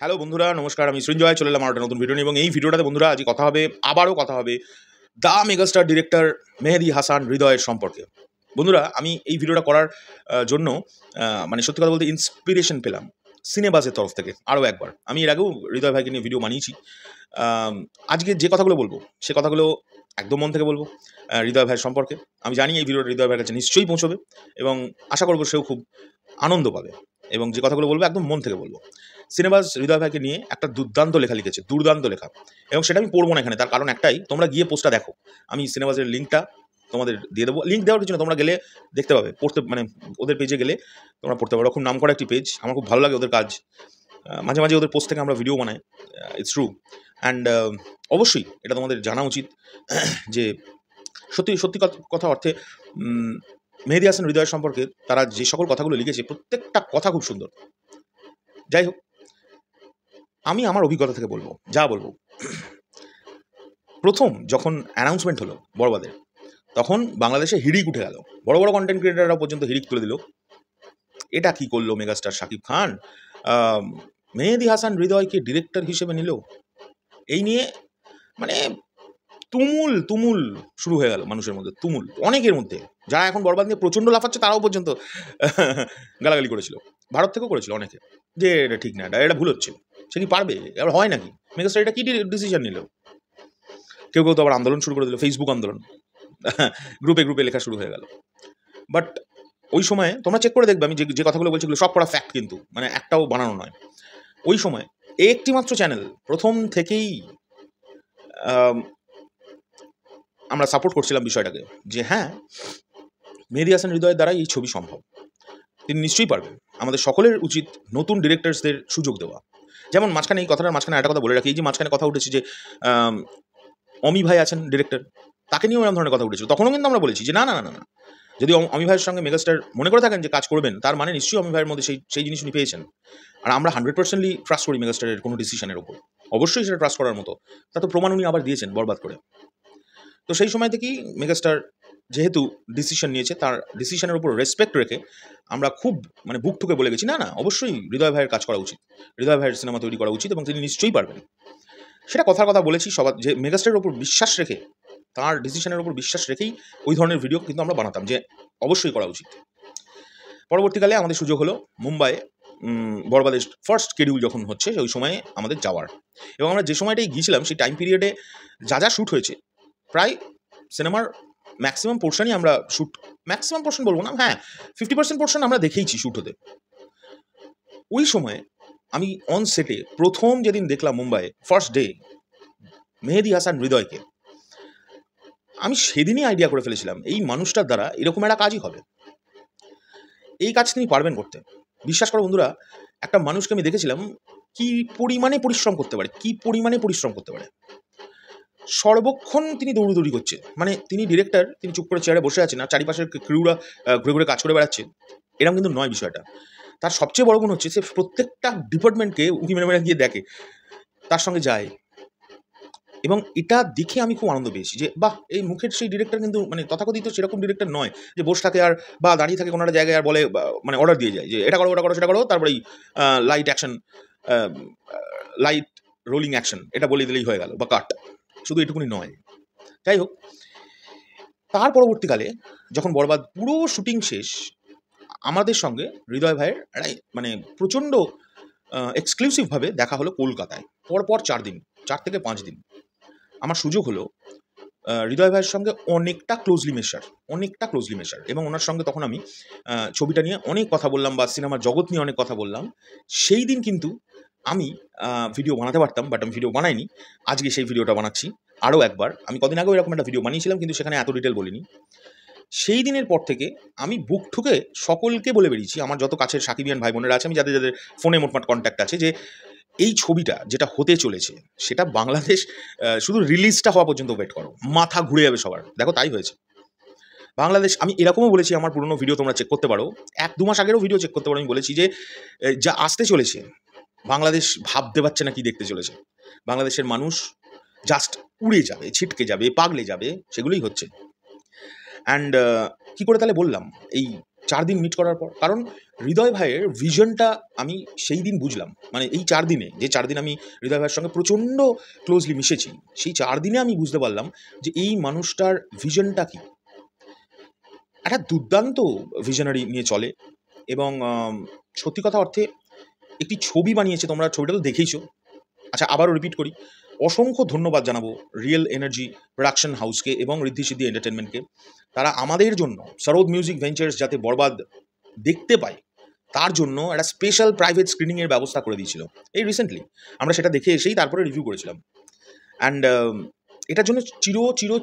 Hello বন্ধুরা, নমস্কার। আমি সৃঞ্জয় চলে এলাম একটা নতুন ভিডিও নিয়ে। এবং এই ভিডিওটাতে বন্ধুরা আজ কথা হবে, আবারও কথা হবে the megastar director Mehedi Hasan হৃদয়ের সম্পর্কে। বন্ধুরা, আমি এই ভিডিওটা করার জন্য মানে সত্যি কথা বলতে ইন্সপিরেশন পেলাম সিনেবাজের তরফ থেকে। আরও একবার আমি এর আগেও হৃদয় ভাইকে নিয়ে ভিডিও বানিয়েছি। আজকে যে কথাগুলো বলবো সে কথাগুলো একদম মন থেকে বলবো হৃদয় ভাইয়ের সম্পর্কে। আমি জানি এই ভিডিওটা হৃদয় ভাইয়ের কাছে নিশ্চয়ই পৌঁছবে এবং আশা করবো সেও খুব আনন্দ পাবে। এবং যে কথাগুলো বলবো একদম মন থেকে বলবো। সিনেবাজ হৃদয় ভাইকে নিয়ে একটা দুর্দান্ত লেখা লিখেছে, দুর্দান্ত লেখা। এবং সেটা আমি পড়বো না এখানে, তার কারণ একটাই, তোমরা গিয়ে পোস্টটা দেখো। আমি সিনেবাজের লিঙ্কটা তোমাদের দিয়ে দেবো। লিঙ্ক দেওয়ার কিছু না, তোমরা গেলে দেখতে পাবে, পড়তে মানে ওদের পেজে গেলে তোমরা পড়তে পারো। খুব নাম করা একটি পেজ, আমার খুব ভালো লাগে ওদের কাজ। মাঝে মাঝে ওদের পোস্ট থেকে আমরা ভিডিও বানাই, ইটস ট্রু। অ্যান্ড অবশ্যই এটা তোমাদের জানা উচিত যে সত্যি সত্যি কথা অর্থে মেহেদী হাসান হৃদয়ের সম্পর্কে তারা যে সকল কথাগুলো লিখেছে প্রত্যেকটা কথা খুব সুন্দর। যাই হোক, আমি আমার অভিজ্ঞতা থেকে বলবো, যা বলবো। প্রথম যখন অ্যানাউন্সমেন্ট হলো বরবাদের, তখন বাংলাদেশে হিড়িক উঠে গেল। বড় বড় কন্টেন্ট ক্রিয়েটাররা পর্যন্ত হিড়িক তুলে দিল, এটা কি করলো মেগাস্টার শাকিব খান, মেহেদী হাসান হৃদয়কে ডিরেক্টর হিসেবে নিল। এই নিয়ে মানে তুমুল তুমুল শুরু হয়ে গেল মানুষের মধ্যে, তুমুল। অনেকের মধ্যে যারা এখন বরবাদ নিয়ে প্রচণ্ড লাফাচ্ছে তারাও পর্যন্ত গালাগালি করেছিল, ভারত থেকেও করেছিল অনেকে, যে এটা ঠিক না, এটা ভুল হচ্ছে। সে কি পারবে? এবার হয় নাকি? মেগাস্টার এটা কি ডিসিশন নিল? কেউ কেউ তো আবার আন্দোলন শুরু করে দিল, ফেসবুক আন্দোলন, গ্রুপে গ্রুপে লেখা শুরু হয়ে গেল। বাট ওই সময় তোমরা চেক করে দেখবে, আমি যে কথাগুলো বলছি সব পড়া ফ্যাক্ট, কিন্তু মানে একটাও বানানো নয়। ওই সময় একটি মাত্র চ্যানেল প্রথম থেকেই আমরা সাপোর্ট করছিলাম বিষয়টাকে, যে হ্যাঁ, মেহেদী হাসান হৃদয়ের দ্বারাই এই ছবি সম্ভব, তিনি নিশ্চয়ই পারবেন। আমাদের সকলের উচিত নতুন ডিরেক্টরসদের সুযোগ দেওয়া। যেমন মাঝখানে, এই কথাটার মাঝখানে একটা কথা বলে রাখি, এই যে মাঝখানে কথা উঠেছে যে অমি ভাই আছেন ডিরেক্টর, তাকে নিয়েও এরকম ধরনের কথা উঠেছে। তখনও কিন্তু আমরা বলেছি যে না না না না, যদি অমি ভাইয়ের সঙ্গে মেগাস্টার মনে করে থাকেন যে কাজ করবেন, তার মানে নিশ্চয়ই অমি ভাইয়ের মধ্যে সেই জিনিস উনি পেয়েছেন। আর আমরা 100% ট্রাস্ট করি মেগাস্টারের কোনো ডিসিশনের ওপর, অবশ্যই সেটা ট্রাস্ট করার মতো। তা তো প্রমাণ উনি আবার দিয়েছেন বরবাদ করে। তো সেই সময় থেকেই মেগাস্টার যেহেতু ডিসিশন নিয়েছে, তার ডিসিশনের উপর রেসপেক্ট রেখে আমরা খুব মানে বুক ঠুকে বলে গেছি, না না, অবশ্যই হৃদয় ভাইয়ের কাজ করা উচিত, হৃদয় ভাইয়ের সিনেমা তৈরি করা উচিত এবং তিনি নিশ্চয়ই পারবেন। সেটা কথার কথা বলেছি সবার, যে মেগাস্টারের ওপর বিশ্বাস রেখে, তার ডিসিশনের ওপর বিশ্বাস রেখেই ওই ধরনের ভিডিও কিন্তু আমরা বানাতাম, যে অবশ্যই করা উচিত। পরবর্তীকালে আমাদের সুযোগ হলো মুম্বাইয়ে বরবাদের ফার্স্ট শিডিউল যখন হচ্ছে, ওই সময়ে আমাদের যাওয়ার। এবং আমরা যে সময়টাই গিয়েছিলাম সেই টাইম পিরিয়ডে যা যা শ্যুট হয়েছে, প্রায় সিনেমার ম্যাক্সিমাম পোর্শনই আমরা ম্যাক্সিমাম পোর্শন বলবো না, হ্যাঁ 50% পোর্শন আমরা দেখেইছি শ্যুট হতে। ওই সময়ে আমি অন সেটে প্রথম যেদিন দেখলাম মুম্বাইয়ে ফার্স্ট ডে মেহেদী হাসান হৃদয়কে, আমি সেদিনই আইডিয়া করে ফেলেছিলাম এই মানুষটার দ্বারা এরকম একটা কাজই হবে, এই কাজ তিনি পারবেন করতে। বিশ্বাস করো বন্ধুরা, একটা মানুষকে আমি দেখেছিলাম কি পরিমাণে পরিশ্রম করতে পারে, কি পরিমাণে পরিশ্রম করতে পারে। সর্বক্ষণ তিনি দৌড়দৌড়ি করছে, মানে তিনি ডিরেক্টর, তিনি চুপ করে চেয়ারে বসে আছেন আর চারিপাশের ক্রিউরা ঘুরে ঘুরে কাজ করে বেড়াচ্ছে, এরকম কিন্তু নয় বিষয়টা। তার সবচেয়ে বড় গুণ হচ্ছে সে প্রত্যেকটা ডিপার্টমেন্টকে উঁকি মেরে মেরে গিয়ে দেখে, তার সঙ্গে যায়। এবং এটা দেখে আমি খুব আনন্দ পেয়েছি যে বাহ, এই মুখের সেই ডিরেক্টর কিন্তু মানে তথাকথিত সেরকম ডিরেক্টর নয় যে বসে থাকে আর বা দাঁড়িয়ে থাকে কোনো একটা জায়গায় আর বলে মানে অর্ডার দিয়ে যায় যে এটা করো ওটা করো সেটা করো, তারপরেই light action, light rolling action এটা বলে দিলেই হয়ে গেল, বা কাট, শুধু এটুকুনি নয়। যাই হোক, তার পরবর্তীকালে যখন বরবাদ পুরো শুটিং শেষ, আমাদের সঙ্গে হৃদয় ভাইয়ের মানে প্রচণ্ড এক্সক্লুসিভভাবে দেখা হলো কলকাতায়। পরপর 4 থেকে 5 দিন আমার সুযোগ হলো হৃদয় ভাইয়ের সঙ্গে অনেকটা ক্লোজলি মেশার। এবং ওনার সঙ্গে তখন আমি ছবিটা নিয়ে অনেক কথা বললাম, বা সিনেমার জগৎ নিয়ে অনেক কথা বললাম। সেই দিন কিন্তু আমি ভিডিও বানাতে পারতাম, বাট আমি ভিডিও বানাইনি। আজকে সেই ভিডিওটা বানাচ্ছি আরও একবার। আমি কদিন আগেও এরকম একটা ভিডিও বানিয়েছিলাম, কিন্তু সেখানে এত ডিটেল বলিনি। সেই দিনের পর থেকে আমি বুক ঠুকে সকলকে বলে বেরিয়েছি, আমার যত কাছের সাকিবিয়ান ভাই বোনেরা আছে, আমি যাদের যাদের ফোনে মোটমাট কন্ট্যাক্ট আছে, যে এই ছবিটা যেটা হতে চলেছে সেটা বাংলাদেশ শুধু রিলিজটা হওয়া পর্যন্ত ওয়েট করো, মাথা ঘুরে যাবে সবার। দেখো তাই হয়েছে বাংলাদেশ। আমি এরকমও বলেছি, আমার পুরনো ভিডিও তোমরা চেক করতে পারো, 1-2 মাস আগেরও ভিডিও চেক করতে পারো, আমি বলেছি যে যা আসতে চলেছে বাংলাদেশ ভাবতে পারছে না কি দেখতে চলেছে। বাংলাদেশের মানুষ জাস্ট উড়ে যাবে, ছিটকে যাবে, পাগলে যাবে, সেগুলোই হচ্ছে। অ্যান্ড কী করে তাহলে বললাম এই 4 দিন মিট করার পর। কারণ হৃদয় ভাইয়ের ভিশনটা আমি সেই দিন বুঝলাম। মানে এই 4 দিনে, যে 4 দিন আমি হৃদয় ভাইয়ের সঙ্গে প্রচণ্ড ক্লোজলি মিশেছি, সেই 4 দিনে আমি বুঝতে পারলাম যে এই মানুষটার ভিশনটা কী। একটা দুর্দান্ত ভিশনারি নিয়ে চলে এবং সত্যি কথা অর্থে একটি ছবি বানিয়েছে, তোমরা ছবিটা তো দেখেইছো। আচ্ছা, আবারও রিপিট করি, অসংখ্য ধন্যবাদ জানাবো রিয়েল এনার্জি প্রোডাকশন হাউসকে এবং ঋদ্ধি সিদ্ধি এন্টারটেনমেন্টকে। তারা আমাদের জন্য সরোদ মিউজিক ভেঞ্চার্স যাতে বরবাদ দেখতে পায় তার জন্য একটা স্পেশাল প্রাইভেট স্ক্রিনিংয়ের ব্যবস্থা করে দিয়েছিল এই রিসেন্টলি। আমরা সেটা দেখে এসেই তারপরে রিভিউ করেছিলাম। অ্যান্ড এটার জন্য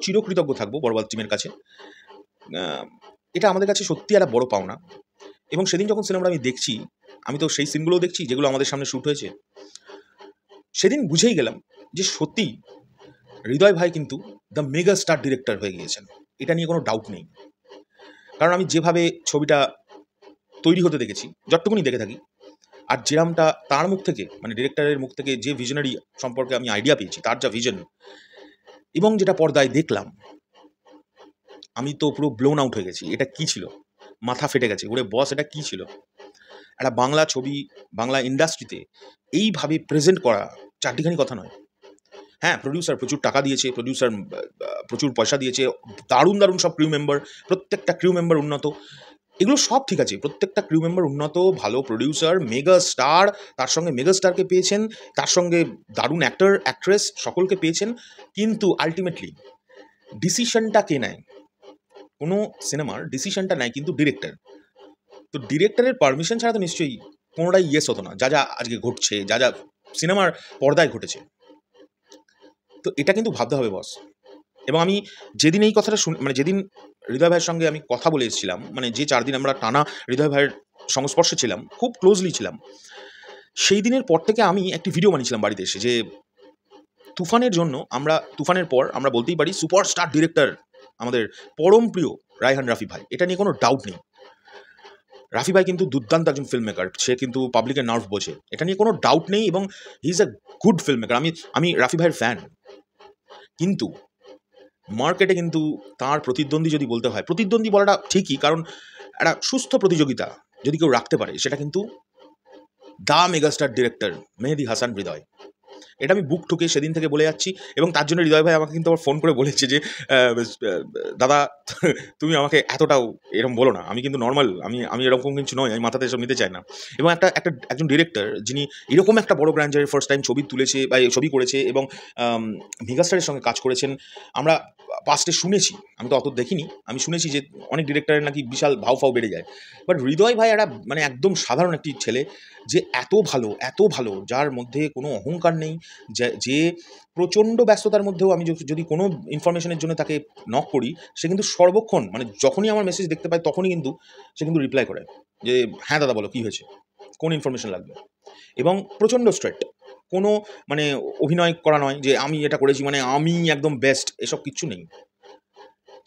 চির কৃতজ্ঞ থাকবো বরবাদ টিমের কাছে। এটা আমাদের কাছে সত্যি একটা বড় পাওনা। এবং সেদিন যখন সিনেমাটা আমি দেখছি, আমি তো সেই সিনগুলোও দেখছি যেগুলো আমাদের সামনে শ্যুট হয়েছে, সেদিন বুঝেই গেলাম যে সত্যি হৃদয় ভাই কিন্তু দ্য মেগা স্টার ডিরেক্টর হয়ে গিয়েছেন, এটা নিয়ে কোনো ডাউট নেই। কারণ আমি যেভাবে ছবিটা তৈরি হতে দেখেছি, যতটুকুনি দেখে থাকি, আর যেরামটা তার মুখ থেকে, মানে ডিরেক্টরের মুখ থেকে যে ভিশনারি সম্পর্কে আমি আইডিয়া পেয়েছি, তার যা ভিশন এবং যেটা পর্দায় দেখলাম, আমি তো পুরো ব্লোন আউট হয়ে গেছি। এটা কি ছিল? মাথা ফেটে গেছে। ওরে বস, এটা কি ছিল? একটা বাংলা ছবি, বাংলা ইন্ডাস্ট্রিতে এইভাবে প্রেজেন্ট করা চারটিখানি কথা নয়। হ্যাঁ, প্রডিউসার প্রচুর টাকা দিয়েছে, প্রডিউসার প্রচুর পয়সা দিয়েছে, দারুণ দারুণ সব ক্রিউ মেম্বার, প্রত্যেকটা ক্রিউ মেম্বার উন্নত, এগুলো সব ঠিক আছে। প্রত্যেকটা ক্রিউ মেম্বার উন্নত, ভালো প্রডিউসার, মেগা স্টার, তার সঙ্গে মেগা স্টারকে পেয়েছেন, তার সঙ্গে দারুণ অ্যাক্টর অ্যাক্ট্রেস সকলকে পেয়েছেন। কিন্তু আলটিমেটলি ডিসিশনটা কে নেয়? কোনো সিনেমার ডিসিশনটা নেয় কিন্তু ডিরেক্টর। তো ডিরেক্টরের পারমিশন ছাড়া তো নিশ্চয়ই কোনোটাই ইয়েস হতো না, যা যা আজকে ঘটছে, যা যা সিনেমার পর্দায় ঘটেছে। তো এটা কিন্তু ভাবতে হবে বস। এবং আমি যেদিন এই কথাটা মানে যেদিন হৃদয় ভাইয়ের সঙ্গে আমি কথা বলে এসেছিলাম, মানে যে 4 দিন আমরা টানা হৃদয় ভাইয়ের সংস্পর্শে ছিলাম, খুব ক্লোজলি ছিলাম, সেই দিনের পর থেকে আমি একটি ভিডিও বানিয়েছিলাম বাড়িতে এসে, যে তুফানের জন্য আমরা, তুফানের পর আমরা বলতেই পারি সুপারস্টার ডিরেক্টর আমাদের পরম প্রিয় রায়হান রাফি ভাই, এটা নিয়ে কোনো ডাউট নেই। রাফি ভাই কিন্তু দুর্দান্ত একজন ফিল্ম মেকার, সে কিন্তু পাবলিকের নার্ভ বোঝে, এটা নিয়ে কোনো ডাউট নেই, এবং he is a good film maker. আমি রাফি ভাইয়ের ফ্যান। কিন্তু মার্কেটে কিন্তু তার প্রতিদ্বন্দ্বী যদি বলতে হয়, প্রতিদ্বন্দ্বী বলাটা ঠিকই, কারণ একটা সুস্থ প্রতিযোগিতা যদি কেউ রাখতে পারে, সেটা কিন্তু the megastar director Mehedi Hasan হৃদয়। এটা আমি বুক ঠুকে সেদিন থেকে বলে যাচ্ছি। এবং তার জন্য হৃদয় ভাই আমাকে কিন্তু আবার ফোন করে বলেছে যে দাদা তুমি আমাকে এতটাও এরকম বলো না, আমি কিন্তু নর্মাল, আমি এরকম কিছু নয়, আমি মাথাতে এসব নিতে চাই না। এবং একজন ডিরেক্টর যিনি এরকম একটা বড় গ্র্যান্ডারের ফার্স্ট টাইম ছবি তুলেছে বা ছবি করেছে এবং মেগাস্টারের সঙ্গে কাজ করেছেন, আমরা পাস্টে শুনেছি, আমি তো অত দেখিনি, আমি শুনেছি যে অনেক ডিরেক্টরের নাকি বিশাল ভাও বেড়ে যায়। বাট হৃদয় ভাই একটা মানে একদম সাধারণ একটি ছেলে, যে এত ভালো, যার মধ্যে কোনো অহংকার নেই, যে প্রচণ্ড ব্যস্ততার মধ্যেও আমি যদি কোনো ইনফরমেশনের জন্য তাকে নক করি, সে কিন্তু সর্বক্ষণ, মানে যখনই আমার মেসেজ দেখতে পায় তখনই কিন্তু সে কিন্তু রিপ্লাই করে যে হ্যাঁ দাদা বলো কী হয়েছে, কোন ইনফরমেশন লাগবে। এবং প্রচণ্ড স্ট্রেট, কোনো মানে অভিনয় করা নয় যে আমি এটা করেছি মানে আমি একদম বেস্ট, এসব কিচ্ছু নেই।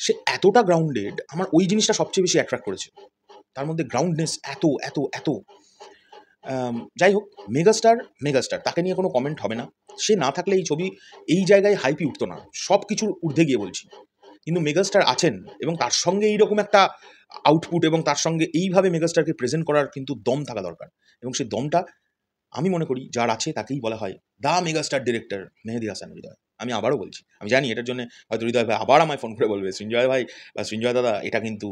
সে এতটা গ্রাউন্ডেড, আমার ওই জিনিসটা সবচেয়ে বেশি অ্যাট্রাক্ট করেছে, তার মধ্যে গ্রাউন্ডনেস এত। যাই হোক, মেগাস্টার তাকে নিয়ে কোনো কমেন্ট হবে না। সে না থাকলে এই ছবি এই জায়গায় হাইপই উঠতো না, সব কিছুর ঊর্ধ্বে গিয়ে বলছি। কিন্তু মেগাস্টার আছেন এবং তার সঙ্গে এইরকম একটা আউটপুট এবং তার সঙ্গে এইভাবে মেগাস্টারকে প্রেজেন্ট করার কিন্তু দম থাকা দরকার। এবং সেই দমটা আমি মনে করি যার আছে তাকেই বলা হয় the megastar director Mehedi Hasan হৃদয়। আমি আবারও বলছি, আমি জানি এটার জন্য হয়তো হৃদয় ভাই আবার আমায় ফোন করে বলবে সৃঞ্জয় ভাই বা সৃঞ্জয় দাদা এটা কিন্তু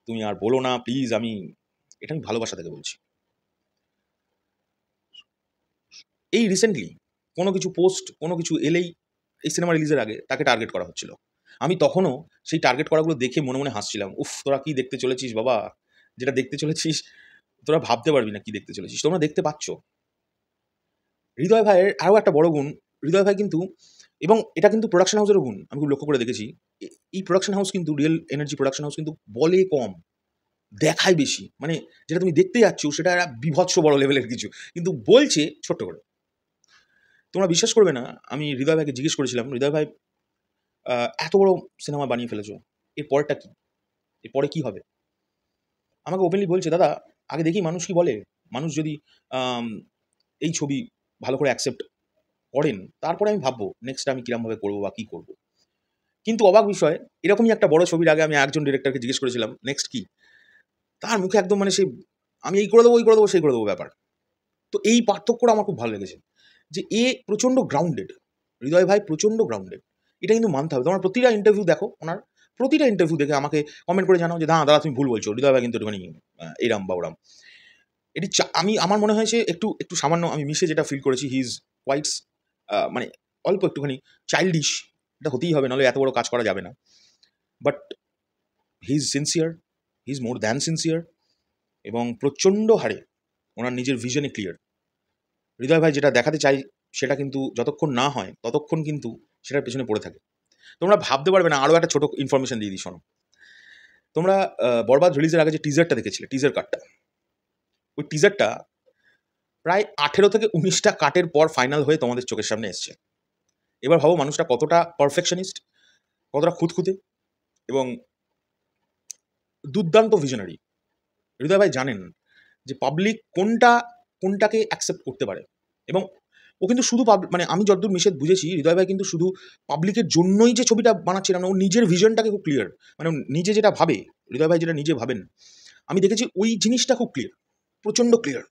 তুমি আর বলো না প্লিজ, এটা আমি ভালোবাসা থেকে বলছি। এই রিসেন্টলি কোনো কিছু পোস্ট, কোনো কিছু এলেই এই সিনেমা রিলিজের আগে তাকে টার্গেট করা হচ্ছিল। আমি তখনও সেই টার্গেট করাগুলো দেখে মনে মনে হাসছিলাম, উফ তোরা কী দেখতে চলেছিস বাবা, যেটা দেখতে চলেছিস তোরা ভাবতে পারবি না কী দেখতে চলেছিস, তোমরা দেখতে পাচ্ছ। হৃদয় ভাইয়ের আরও একটা বড় গুণ, হৃদয় ভাই কিন্তু, এবং এটা কিন্তু প্রোডাকশন হাউসেরও গুণ, আমি খুব লক্ষ্য করে দেখেছি, এই প্রোডাকশন হাউস কিন্তু রিয়েল এনার্জি প্রোডাকশন হাউস কিন্তু বলে কম, দেখায় বেশি। মানে যেটা তুমি দেখতে যাচ্ছ সেটা একটা বিভৎস বড় লেভেলের কিছু, কিন্তু বলছে ছোট্ট করে। তোমরা বিশ্বাস করবে না, আমি হৃদয় ভাইকে জিজ্ঞেস করেছিলাম, হৃদয় ভাই এত বড় সিনেমা বানিয়ে ফেলেছো, এর পরেরটা কী, এরপরে কী হবে? আমাকে ওপেনলি বলছে, দাদা আগে দেখি মানুষ কী বলে, মানুষ যদি এই ছবি ভালো করে অ্যাকসেপ্ট করেন তারপরে আমি ভাববো নেক্সট আমি কীরকমভাবে করবো বা কী করবো। কিন্তু অবাক বিষয়, এরকমই একটা বড় ছবির আগে আমি একজন ডিরেক্টরকে জিজ্ঞেস করেছিলাম নেক্সট কী, তার মুখে একদম মানে সে আমি এই করে দেবো, ওই করে দেবো, সেই করে দেবো ব্যাপার। তো এই পার্থক্যটা আমার খুব ভালো লেগেছে যে এ প্রচণ্ড গ্রাউন্ডেড, হৃদয় ভাই প্রচণ্ড গ্রাউন্ডেড। এটা কিন্তু মানতে হবে। তোমার প্রতিটা ইন্টারভিউ দেখো, ওনার প্রতিটা ইন্টারভিউ দেখে আমাকে কমেন্ট করে জানাও যে দাদা তুমি ভুল বলছো, হৃদয় ভাই কিন্তু একটুখানি এরাম বা ওরাম। এটি আমি আমার মনে হয়েছে একটু একটু সামান্য আমি মিশে যেটা ফিল করেছি, হি ইজ কোয়াইট মানে অল্প একটুখানি চাইল্ডিশ। এটা হতেই হবে, নাহলে এত বড় কাজ করা যাবে না। But he is sincere, he is more than sincere, এবং প্রচণ্ড হারে ওনার নিজের ভিশনে ক্লিয়ার। হৃদয় ভাই যেটা দেখাতে চাই সেটা কিন্তু যতক্ষণ না হয় ততক্ষণ কিন্তু সেটার পেছনে পড়ে থাকে। তোমরা ভাবতে পারবে না, আরও একটা ছোটো ইনফরমেশন দিয়ে দিই, শোনো। তোমরা বরবাদ রিলিজের আগে যে টিজারটা দেখেছিলে, টিজার কাটটা, ওই টিজারটা প্রায় 18 থেকে 19টা কাটের পর ফাইনাল হয়ে তোমাদের চোখের সামনে এসছে। এবার ভাবো মানুষটা কতটা পারফেকশনিস্ট, কতটা খুঁতখুঁতে এবং দুর্দান্ত ভিশনারি। হৃদয় ভাই জানেন যে পাবলিক কোনটাকে অ্যাকসেপ্ট করতে পারে, এবং ও কিন্তু শুধু মানে আমি যতদূর মিশে বুঝেছি, হৃদয় ভাই কিন্তু শুধু পাবলিকের জন্যই যে ছবিটা বানাচ্ছিলাম না, ও নিজের ভিশনটাকে খুব ক্লিয়ার, মানে নিজে যেটা ভাবে, হৃদয় ভাই যেটা নিজে ভাবেন, আমি দেখেছি ওই জিনিসটা খুব ক্লিয়ার, প্রচণ্ড ক্লিয়ার,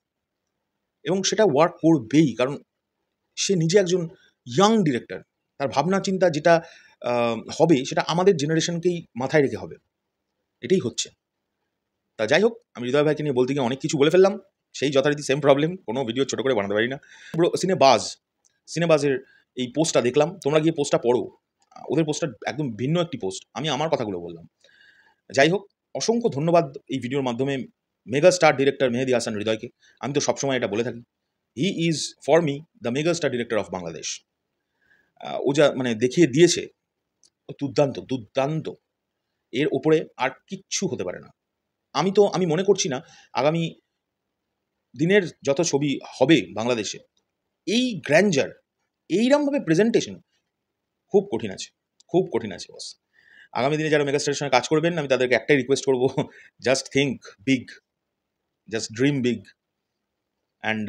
এবং সেটা ওয়ার্ক করবেই, কারণ সে নিজে একজন ইয়াং ডিরেক্টর। তার ভাবনা চিন্তা যেটা হবে সেটা আমাদের জেনারেশনকেই মাথায় রেখে হবে, এটাই হচ্ছে। তা যাই হোক, আমি হৃদয় ভাইকে নিয়ে বলতে গিয়ে অনেক কিছু বলে ফেললাম, সেই যথারীতি সেম প্রবলেম, কোনো ভিডিও ছোটো করে বানাতে পারি না। সিনেবাজের এই পোস্টটা দেখলাম, তোমরা গিয়ে পোস্টটা পড়ো, ওদের পোস্টটা একদম ভিন্ন একটি পোস্ট, আমি আমার কথাগুলো বললাম। যাই হোক, অসংখ্য ধন্যবাদ এই ভিডিওর মাধ্যমে mega star director Mehedi Hasan হৃদয়কে। আমি তো সবসময় এটা বলে থাকি, he is for me the mega star director of Bangladesh. ও যা মানে দেখিয়ে দিয়েছে, দুর্দান্ত দুর্দান্ত, এর ওপরে আর কিচ্ছু হতে পারে না। আমি মনে করছি না আগামী দিনের যত ছবি হবে বাংলাদেশে, এই গ্র্যান্ডার, এইরকমভাবে প্রেজেন্টেশন খুব কঠিন আছে, খুব কঠিন আছে বস। আগামী দিনে যারা মেগাস্টারের সঙ্গে কাজ করবেন, আমি তাদেরকে একটাই রিকোয়েস্ট করবো, just think big, just dream big, and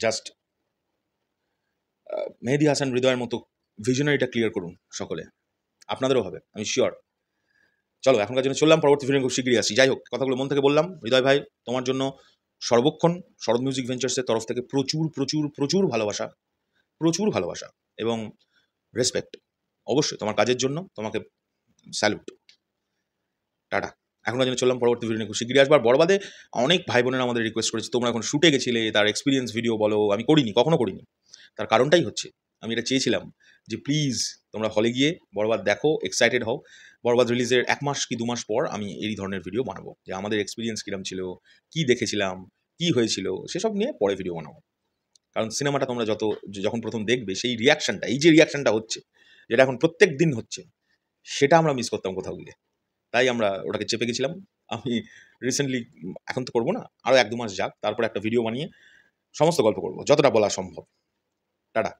just Mehedi Hasan হৃদয়ের মতো ভিশনারিটা ক্লিয়ার করুন সকলে, আপনাদেরও হবে, আমি শিওর। চলো এখনকার জন্য চললাম, পরবর্তী ভিডিও খুব শীঘ্রই আসি। যাই হোক, কথাগুলো মন থেকে বললাম। হৃদয় ভাই, তোমার জন্য সর্বক্ষণ শরৎ মিউজিক ভেঞ্চার্সের তরফ থেকে প্রচুর প্রচুর প্রচুর ভালোবাসা, প্রচুর ভালোবাসা এবং রেসপেক্ট। অবশ্যই তোমার কাজের জন্য তোমাকে স্যালুট। টাটা। এখনকার জন্য চললাম, পরবর্তী ভিডিও নিয়ে খুব শীঘ্রই আসবার। বড়বাদে অনেক ভাই বোনেরা আমাদের রিকোয়েস্ট করেছে, তোমরা এখন শুটে গেছিলে, তার এক্সপিরিয়েন্স ভিডিও বলো। আমি করিনি, কখনো করিনি। তার কারণটাই হচ্ছে, আমি এটা চেয়েছিলাম যে প্লিজ তোমরা হলে গিয়ে বড়বাদ দেখো, এক্সাইটেড হও। বড়বাদ রিলিজের 1 মাস কি 2 মাস পর আমি এই ধরনের ভিডিও বানাবো, যে আমাদের এক্সপিরিয়েন্স কীরকম ছিল, কী দেখেছিলাম, কী হয়েছিল, সেসব নিয়ে পরে ভিডিও বানাবো। কারণ সিনেমাটা তোমরা যখন প্রথম দেখবে, সেই রিয়াকশানটা, এই যে রিয়াকশানটা হচ্ছে, যেটা এখন প্রত্যেক দিন হচ্ছে, সেটা আমরা মিস করতাম কোথাও গিয়ে। তাই আমরা ওটাকে চেপে গেছিলাম। আমি রিসেন্টলি, এখন তো করবো না, আরও 1-2 মাস যাক, তারপরে একটা ভিডিও বানিয়ে সমস্ত গল্প করবো, যতটা বলা সম্ভব। টাটা।